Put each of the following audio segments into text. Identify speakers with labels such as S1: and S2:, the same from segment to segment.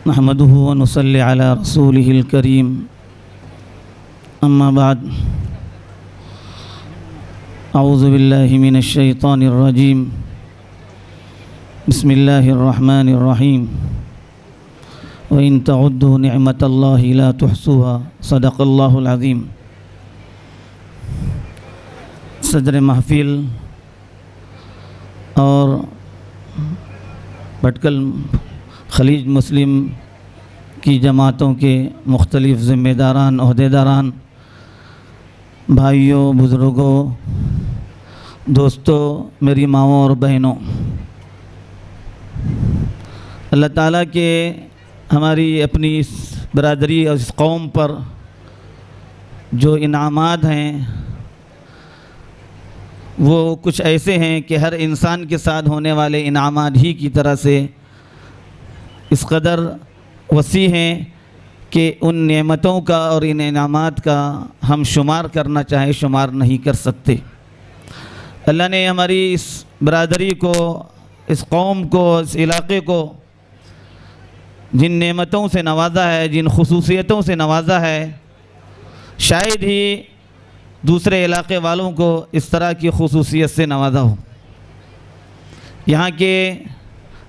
S1: نحمده ونصلي على رسوله الكريم أما بعد أعوذ بالله من الشيطان الرجيم بسم الله الرحمن الرحيم وإن تعدوا نعمة الله لا تحصوها صدق الله العظيم. صدر محفل اور بھٹکل خلیج مسلم کی جماعتوں کے مختلف ذمہ داران، عہدیداران، بھائیوں، بزرگوں، دوستوں، میری ماؤں اور بہنوں، اللہ تعالیٰ کے ہماری اپنی اس برادری اور اس قوم پر جو انعامات ہیں وہ کچھ ایسے ہیں کہ ہر انسان کے ساتھ ہونے والے انعامات ہی کی طرح سے اس قدر وسیع ہیں کہ ان نعمتوں کا اور ان انعامات کا ہم شمار کرنا چاہیں شمار نہیں کر سکتے۔ اللہ نے ہماری اس برادری کو، اس قوم کو، اس علاقے کو جن نعمتوں سے نوازا ہے، جن خصوصیتوں سے نوازا ہے، شاید ہی دوسرے علاقے والوں کو اس طرح کی خصوصیت سے نوازا ہو۔ یہاں کے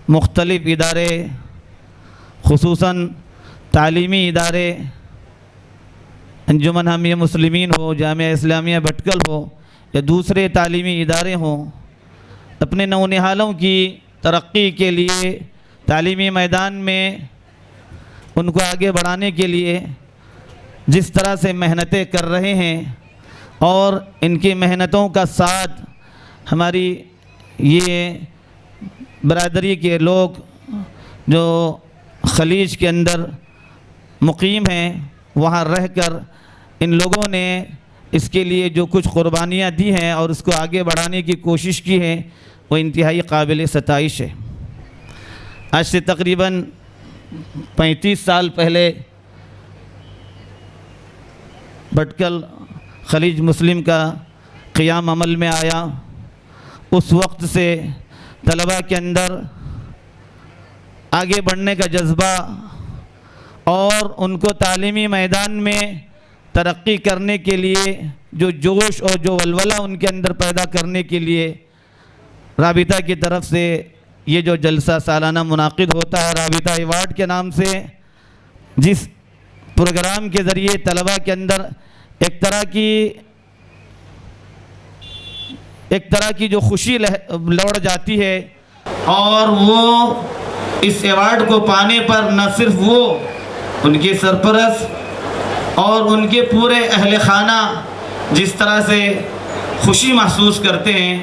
S1: مختلف ادارے، خصوصاً تعلیمی ادارے، انجمن حامیہ مسلمین ہو، جامعہ اسلامیہ بھٹکل ہو یا دوسرے تعلیمی ادارے ہوں، اپنے نونہالوں کی ترقی کے لیے، تعلیمی میدان میں ان کو آگے بڑھانے کے لیے جس طرح سے محنتیں کر رہے ہیں، اور ان کی محنتوں کا ساتھ ہماری یہ برادری کے لوگ جو خلیج کے اندر مقیم ہیں، وہاں رہ کر ان لوگوں نے اس کے لیے جو کچھ قربانیاں دی ہیں اور اس کو آگے بڑھانے کی کوشش کی ہے، وہ انتہائی قابل ستائش ہے۔ آج سے تقریباً 35 سال پہلے بھٹکل خلیج مسلم کا قیام عمل میں آیا۔ اس وقت سے طلباء کے اندر آگے بڑھنے کا جذبہ اور ان کو تعلیمی میدان میں ترقی کرنے کے لیے جو جوش اور جو ولولہ ان کے اندر پیدا کرنے کے لیے رابطہ کی طرف سے یہ جو جلسہ سالانہ منعقد ہوتا ہے رابطہ ایوارڈ کے نام سے، جس پروگرام کے ذریعے طلباء کے اندر ایک طرح کی جو خوشی لوڑ جاتی ہے، اور وہ اس ایوارڈ کو پانے پر نہ صرف وہ، ان کے سرپرست اور ان کے پورے اہل خانہ جس طرح سے خوشی محسوس کرتے ہیں،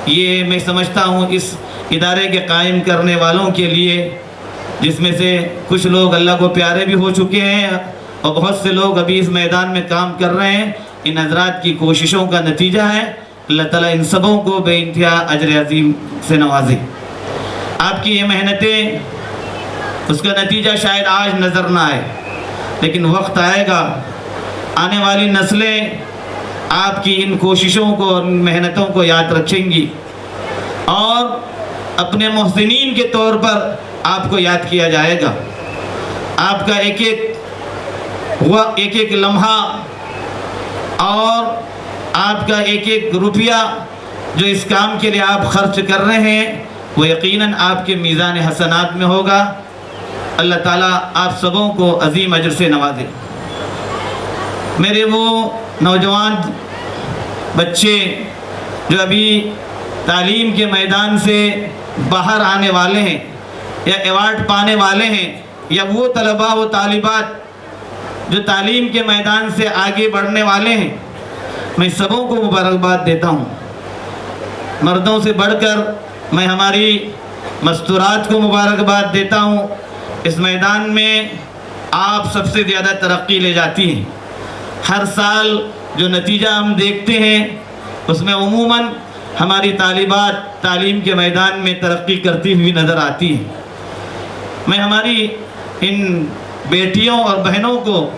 S1: یہ میں سمجھتا ہوں اس ادارے کے قائم کرنے والوں کے لیے، جس میں سے کچھ لوگ اللہ کو پیارے بھی ہو چکے ہیں اور بہت سے لوگ ابھی اس میدان میں کام کر رہے ہیں، ان حضرات کی کوششوں کا نتیجہ ہے۔ اللہ تعالیٰ ان سبوں کو بے انتہا اجر عظیم سے نوازے۔ آپ کی یہ محنتیں، اس کا نتیجہ شاید آج نظر نہ آئے، لیکن وقت آئے گا، آنے والی نسلیں آپ کی ان کوششوں کو، ان محنتوں کو یاد رکھیں گی، اور اپنے محسنین کے طور پر آپ کو یاد کیا جائے گا۔ آپ کا ایک ایک لمحہ اور آپ کا ایک ایک روپیہ جو اس کام کے لیے آپ خرچ کر رہے ہیں، وہ یقیناً آپ کے میزان حسنات میں ہوگا۔ اللہ تعالیٰ آپ سبوں کو عظیم اجر سے نوازے۔ میرے وہ نوجوان بچے جو ابھی تعلیم کے میدان سے باہر آنے والے ہیں یا ایوارڈ پانے والے ہیں، یا وہ طلباء و طالبات جو تعلیم کے میدان سے آگے بڑھنے والے ہیں، میں سبوں کو مبارکباد دیتا ہوں۔ مردوں سے بڑھ کر میں ہماری مستورات کو مبارکباد دیتا ہوں۔ اس میدان میں آپ سب سے زیادہ ترقی لے جاتی ہیں۔ ہر سال جو نتیجہ ہم دیکھتے ہیں اس میں عموماً ہماری طالبات تعلیم کے میدان میں ترقی کرتی ہوئی نظر آتی ہیں۔ میں ہماری ان بیٹیوں اور بہنوں کو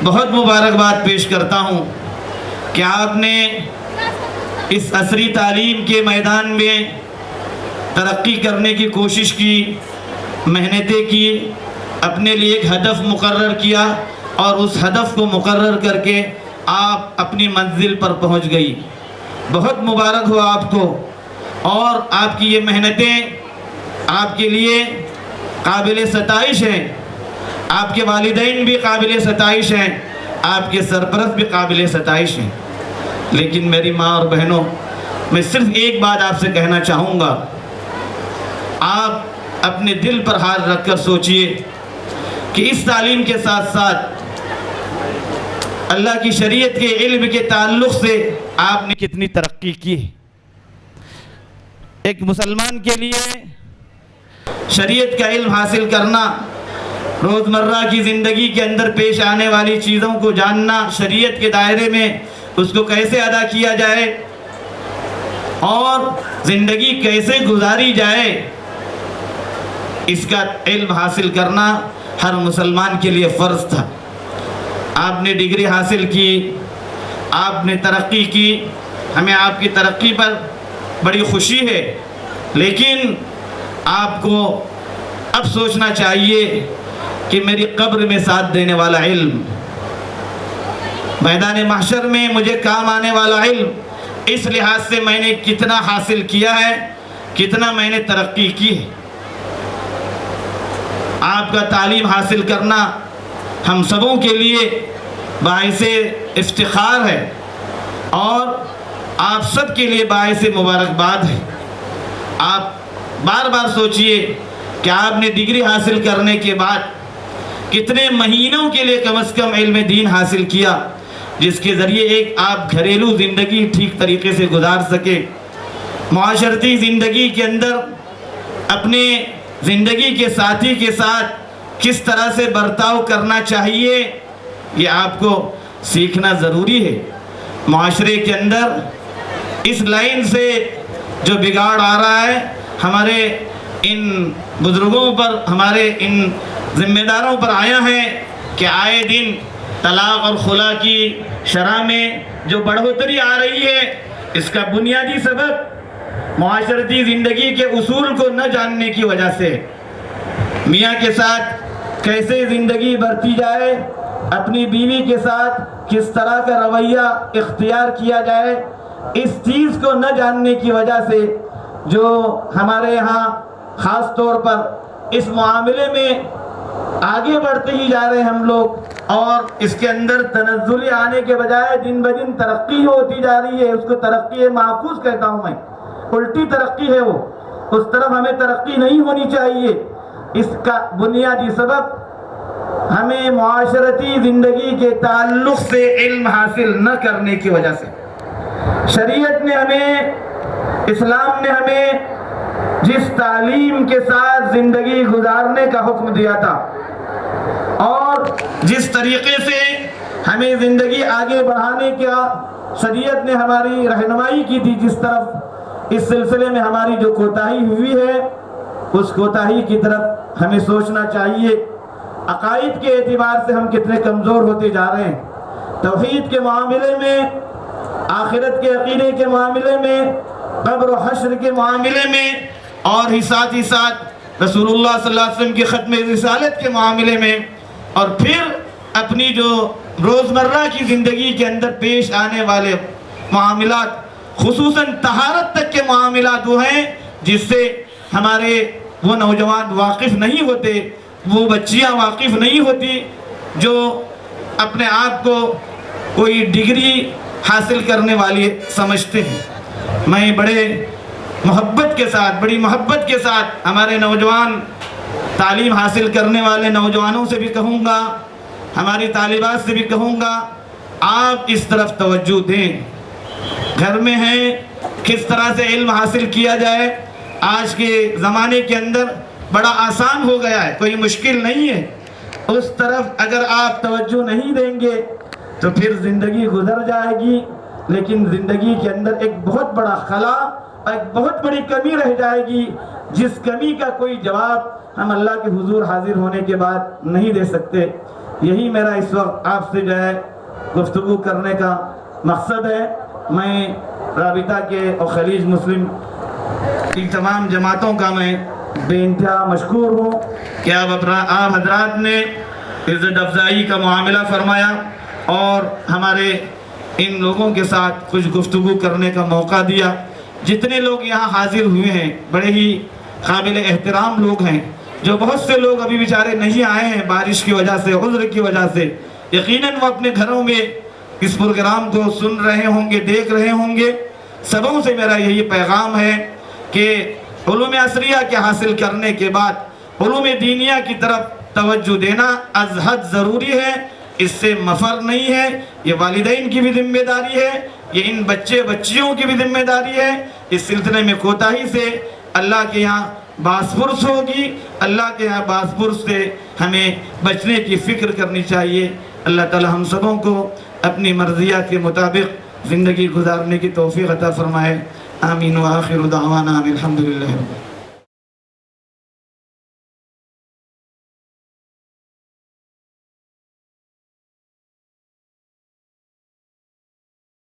S1: بہت مبارکباد پیش کرتا ہوں کہ آپ نے اس عصری تعلیم کے میدان میں ترقی کرنے کی کوشش کی، محنتیں کی، اپنے لیے ایک ہدف مقرر کیا اور اس ہدف کو مقرر کر کے آپ اپنی منزل پر پہنچ گئی۔ بہت مبارک ہو آپ کو، اور آپ کی یہ محنتیں آپ کے لیے قابل ستائش ہیں۔ آپ کے والدین بھی قابل ستائش ہیں، آپ کے سرپرست بھی قابل ستائش ہیں۔ لیکن میری ماں اور بہنوں، میں صرف ایک بات آپ سے کہنا چاہوں گا، آپ اپنے دل پر ہاتھ رکھ کر سوچئے کہ اس تعلیم کے ساتھ ساتھ اللہ کی شریعت کے علم کے تعلق سے آپ نے کتنی ترقی کی۔ ایک مسلمان کے لیے شریعت کا علم حاصل کرنا، روزمرہ کی زندگی کے اندر پیش آنے والی چیزوں کو جاننا، شریعت کے دائرے میں اس کو کیسے ادا کیا جائے اور زندگی کیسے گزاری جائے، اس کا علم حاصل کرنا ہر مسلمان کے لیے فرض تھا۔ آپ نے ڈگری حاصل کی، آپ نے ترقی کی، ہمیں آپ کی ترقی پر بڑی خوشی ہے، لیکن آپ کو اب سوچنا چاہیے کہ میری قبر میں ساتھ دینے والا علم، میدان محشر میں مجھے کام آنے والا علم، اس لحاظ سے میں نے کتنا حاصل کیا ہے، کتنا میں نے ترقی کی ہے۔ آپ کا تعلیم حاصل کرنا ہم سبوں کے لیے باعث افتخار ہے اور آپ سب کے لیے باعث مبارکباد ہے۔ آپ بار بار سوچئے کہ آپ نے ڈگری حاصل کرنے کے بعد کتنے مہینوں کے لیے کم از کم علم دین حاصل کیا، جس کے ذریعے ایک آپ گھریلو زندگی ٹھیک طریقے سے گزار سکے، معاشرتی زندگی کے اندر اپنے زندگی کے ساتھی کے ساتھ کس طرح سے برتاؤ کرنا چاہیے، یہ آپ کو سیکھنا ضروری ہے۔ معاشرے کے اندر اس لائن سے جو بگاڑ آ رہا ہے، ہمارے ان بزرگوں پر، ہمارے ان ذمہ داروں پر آیا ہے کہ آئے دن طلاق اور خلا کی شرح میں جو بڑھوتری آ رہی ہے، اس کا بنیادی سبب معاشرتی زندگی کے اصول کو نہ جاننے کی وجہ سے، میاں کے ساتھ کیسے زندگی برتی جائے، اپنی بیوی کے ساتھ کس طرح کا رویہ اختیار کیا جائے، اس چیز کو نہ جاننے کی وجہ سے جو ہمارے ہاں خاص طور پر اس معاملے میں آگے بڑھتے ہی جا رہے ہیں ہم لوگ، اور اس کے اندر تنزلی آنے کے بجائے دن بدن ترقی ہوتی جا رہی ہے۔ اس کو ترقی محفوظ کہتا ہوں میں، الٹی ترقی ہے وہ، اس طرف ہمیں ترقی نہیں ہونی چاہیے۔ اس کا بنیادی سبب ہمیں معاشرتی زندگی کے تعلق سے علم حاصل نہ کرنے کی وجہ سے۔ شریعت نے ہمیں، اسلام نے ہمیں جس تعلیم کے ساتھ زندگی گزارنے کا حکم دیا تھا اور جس طریقے سے ہمیں زندگی آگے بڑھانے کا شریعت نے ہماری رہنمائی کی تھی، جس طرف اس سلسلے میں ہماری جو کوتاہی ہوئی ہے، اس کوتاہی کی طرف ہمیں سوچنا چاہیے۔ عقائد کے اعتبار سے ہم کتنے کمزور ہوتے جا رہے ہیں، توحید کے معاملے میں، آخرت کے عقیدے کے معاملے میں، قبر و حشر کے معاملے میں، اور ہی ساتھ رسول اللہ صلی اللہ علیہ وسلم کی ختم رسالت کے معاملے میں، اور پھر اپنی جو روزمرہ کی زندگی کے اندر پیش آنے والے معاملات، خصوصاً طہارت تک کے معاملات وہ ہیں جس سے ہمارے وہ نوجوان واقف نہیں ہوتے، وہ بچیاں واقف نہیں ہوتی جو اپنے آپ کو کوئی ڈگری حاصل کرنے والی سمجھتے ہیں۔ میں بڑی محبت کے ساتھ ہمارے نوجوان تعلیم حاصل کرنے والے نوجوانوں سے بھی کہوں گا، ہماری طالبات سے بھی کہوں گا، آپ اس طرف توجہ دیں۔ گھر میں ہیں، کس طرح سے علم حاصل کیا جائے، آج کے زمانے کے اندر بڑا آسان ہو گیا ہے، کوئی مشکل نہیں ہے۔ اس طرف اگر آپ توجہ نہیں دیں گے تو پھر زندگی گزر جائے گی، لیکن زندگی کے اندر ایک بہت بڑا خلا، ایک بہت بڑی کمی رہ جائے گی، جس کمی کا کوئی جواب ہم اللہ کے حضور حاضر ہونے کے بعد نہیں دے سکتے۔ یہی میرا اس وقت آپ سے جو ہے گفتگو کرنے کا مقصد ہے۔ میں رابطہ کے اور خلیج مسلم کی تمام جماعتوں کا میں بے انتہا مشکور ہوں کہ آپ حضرات نے عزت افزائی کا معاملہ فرمایا اور ہمارے ان لوگوں کے ساتھ کچھ گفتگو کرنے کا موقع دیا۔ جتنے لوگ یہاں حاضر ہوئے ہیں بڑے ہی قابل احترام لوگ ہیں، جو بہت سے لوگ ابھی بیچارے نہیں آئے ہیں بارش کی وجہ سے، عذر کی وجہ سے، یقیناً وہ اپنے گھروں میں اس پروگرام کو سن رہے ہوں گے، دیکھ رہے ہوں گے۔ سبوں سے میرا یہی پیغام ہے کہ علوم عصریہ کے حاصل کرنے کے بعد علوم دینیہ کی طرف توجہ دینا از حد ضروری ہے، اس سے مفر نہیں ہے۔ یہ والدین کی بھی ذمہ داری ہے، یہ ان بچے بچیوں کی بھی ذمہ داری ہے۔ اس سلسلے میں کوتاہی سے اللہ کے یہاں باس پرس ہوگی، اللہ کے یہاں باس پرس سے ہمیں بچنے کی فکر کرنی چاہیے۔ اللہ تعالی ہم سبوں کو اپنی مرضیات کے مطابق زندگی گزارنے کی توفیق عطا فرمائے۔ آمین و آخر دعوانا الحمدللہ۔